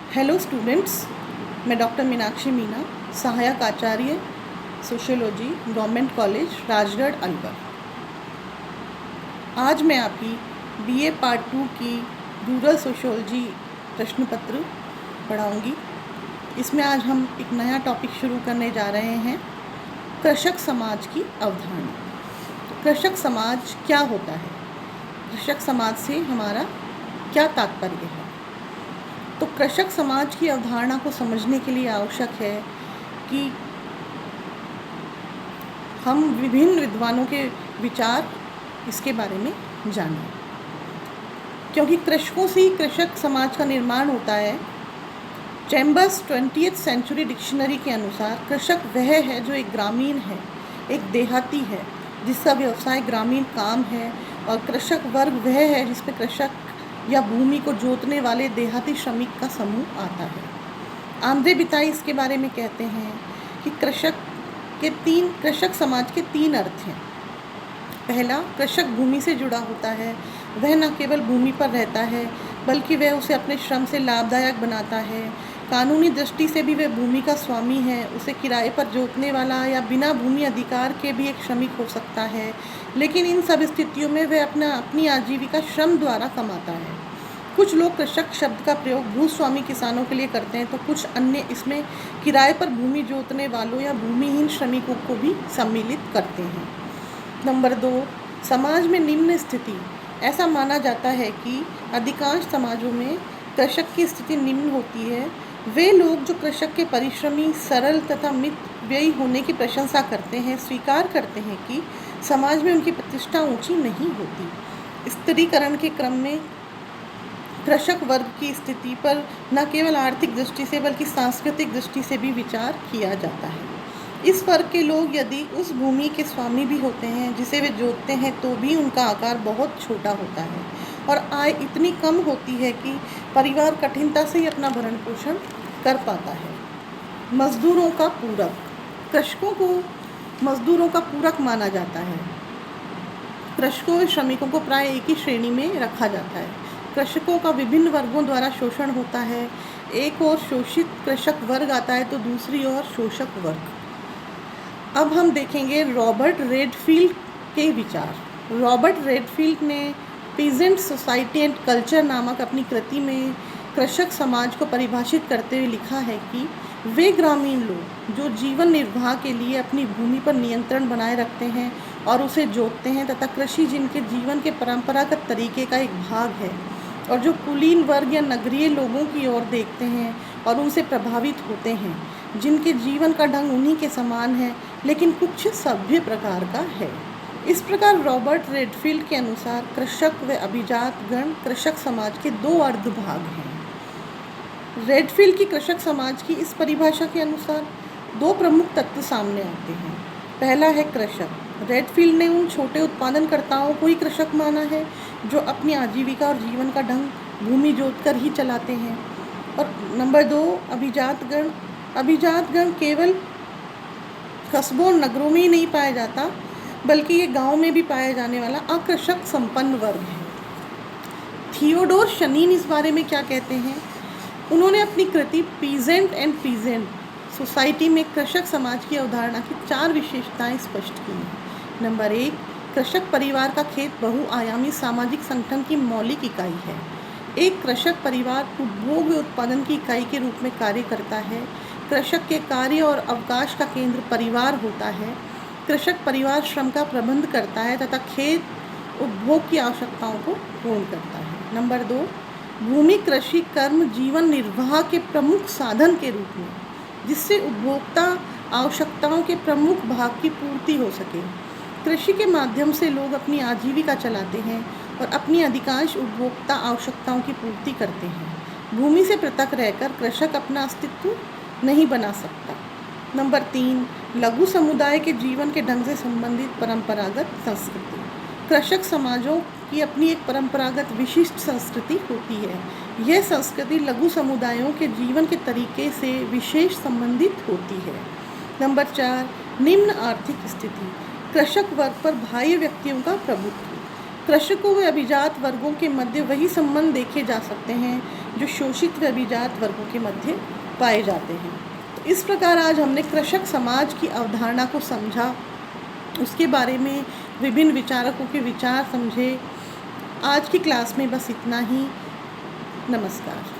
Hello students, मैं doctor Meenakshi Meena, सहायक आचार्य sociology, government college Rajgarh Alwar. आज मैं आपकी बीए पार्ट 2 की रूरल सोशियोलॉजी प्रश्न पत्र पढ़ाऊँगी। इसमें आज हम एक नया टॉपिक शुरू करने जा रहे हैं, कृषक समाज की अवधारणा। कृषक समाज क्या होता है? कृषक समाज से हमारा क्या तात्पर्य है? तो कृषक समाज की अवधारणा को समझने के लिए आवश्यक है कि हम विभिन्न विद्वानों के विचार इसके बारे में जानें, क्योंकि कृषकों से ही कृषक समाज का निर्माण होता है। चैम्बर्स 20th सेंचुरी डिक्शनरी के अनुसार कृषक वह है जो एक ग्रामीण है, एक देहाती है, जिसका व्यवसाय ग्रामीण काम है, और कृषक वर्ग वह है जिसमें कृषक या भूमि को जोतने वाले देहाती श्रमिक का समूह आता है। आंद्रे बिताई इसके बारे में कहते हैं कि कृषक समाज के 3 अर्थ हैं। पहला, कृषक भूमि से जुड़ा होता है। वह न केवल भूमि पर रहता है बल्कि वह उसे अपने श्रम से लाभदायक बनाता है। कानूनी दृष्टि से भी वह भूमि का स्वामी है। उसे किराए पर जोतने वाला या बिना भूमि अधिकार के भी एक श्रमिक हो सकता है, लेकिन इन सब स्थितियों में वह अपनी आजीविका श्रम द्वारा कमाता है। कुछ लोग कृषक शब्द का प्रयोग भूस्वामी किसानों के लिए करते हैं, तो कुछ अन्य इसमें किराए पर भूमि जोतने वालों या भूमिहीन श्रमिकों को भी सम्मिलित करते हैं। नंबर 2, समाज में निम्न स्थिति। ऐसा माना जाता है कि अधिकांश समाजों में कृषक की स्थिति निम्न होती है। वे लोग जो कृषक के परिश्रमी, सरल तथा मितव्ययी होने की प्रशंसा करते हैं, स्वीकार करते हैं कि समाज में उनकी प्रतिष्ठा ऊंची नहीं होती। स्त्रीकरण के क्रम में कृषक वर्ग की स्थिति पर न केवल आर्थिक दृष्टि से बल्कि सांस्कृतिक दृष्टि से भी विचार किया जाता है। इस वर्ग के लोग यदि उस भूमि के स्वामी भी होते हैं जिसे वे जोतते हैं, तो भी उनका आकार बहुत छोटा होता है और आय इतनी कम होती है कि परिवार कठिनता से ही अपना भरण पोषण कर पाता है। मजदूरों का पूरक। कृषकों को मजदूरों का पूरक माना जाता है। कृषकों और श्रमिकों को प्राय एक ही श्रेणी में रखा जाता है। कृषकों का विभिन्न वर्गों द्वारा शोषण होता है। एक ओर शोषित कृषक वर्ग आता है तो दूसरी ओर शोषक वर्ग। अब हम देखेंगे रॉबर्ट रेडफील्ड के विचार। रॉबर्ट रेडफील्ड ने पीजेंट सोसाइटी एंड कल्चर नामक अपनी कृति में कृषक समाज को परिभाषित करते हुए लिखा है कि वे ग्रामीण लोग जो जीवन निर्वाह के लिए अपनी भूमि पर नियंत्रण बनाए रखते हैं और उसे जोतते हैं, तथा कृषि जिनके जीवन के परंपरागत तरीके का एक भाग है, और जो कुलीन वर्ग या नगरीय लोगों की ओर देखते हैं और उनसे प्रभावित होते हैं, जिनके जीवन का ढंग उन्हीं के समान है लेकिन कुछ सभ्य प्रकार का है। इस प्रकार रॉबर्ट रेडफील्ड के अनुसार कृषक व अभिजात गण कृषक समाज के 2 अर्ध भाग हैं। रेडफील्ड की कृषक समाज की इस परिभाषा के अनुसार 2 प्रमुख तत्व सामने आते हैं। पहला है कृषक। रेडफील्ड ने उन छोटे उत्पादनकर्ताओं को ही कृषक माना है जो अपनी आजीविका और जीवन का ढंग भूमि जोतकर ही चलाते हैं। और नंबर 2, अभिजात गण। अभिजात गण केवल कस्बों और नगरों में ही नहीं पाया जाता, बल्कि ये गांव में भी पाया जाने वाला अकृषक संपन्न वर्ग है। थियोडोर शनीन इस बारे में क्या कहते हैं? उन्होंने अपनी कृति पीजेंट एंड पीजेंट सोसाइटी में कृषक समाज की अवधारणा की 4 विशेषताएं स्पष्ट की हैं। नंबर 1, कृषक परिवार का खेत बहुआयामी सामाजिक संगठन की मौलिक इकाई है। एक कृषक परिवार उपभोग व उत्पादन की इकाई के रूप में कार्य करता है। कृषक के कार्य और अवकाश का केंद्र परिवार होता है। कृषक परिवार श्रम का प्रबंध करता है तथा खेत उपभोग की आवश्यकताओं को पूर्ण करता है। नंबर 2, भूमि कृषि कर्म जीवन निर्वाह के प्रमुख साधन के रूप में, जिससे उपभोक्ता आवश्यकताओं के प्रमुख भाग की पूर्ति हो सके। कृषि के माध्यम से लोग अपनी आजीविका चलाते हैं और अपनी अधिकांश उपभोक्ता आवश्यकताओं की पूर्ति करते हैं। भूमि से पृथक रहकर कृषक अपना अस्तित्व नहीं बना सकता। नंबर 3, लघु समुदाय के जीवन के ढंग से संबंधित परंपरागत संस्कृति। कृषक समाजों की अपनी एक परंपरागत विशिष्ट संस्कृति होती है। यह संस्कृति लघु समुदायों के जीवन के तरीके से विशेष संबंधित होती है। नंबर 4, निम्न आर्थिक स्थिति। कृषक वर्ग पर बाह्य व्यक्तियों का प्रभुत्व। कृषकों व अभिजात वर्गों के मध्य वही संबंध देखे जा सकते हैं जो शोषित व अभिजात वर्गों के मध्य पाए जाते हैं। तो इस प्रकार आज हमने कृषक समाज की अवधारणा को समझा, उसके बारे में विभिन्न विचारकों के विचार समझे। आज की क्लास में बस इतना ही। नमस्कार।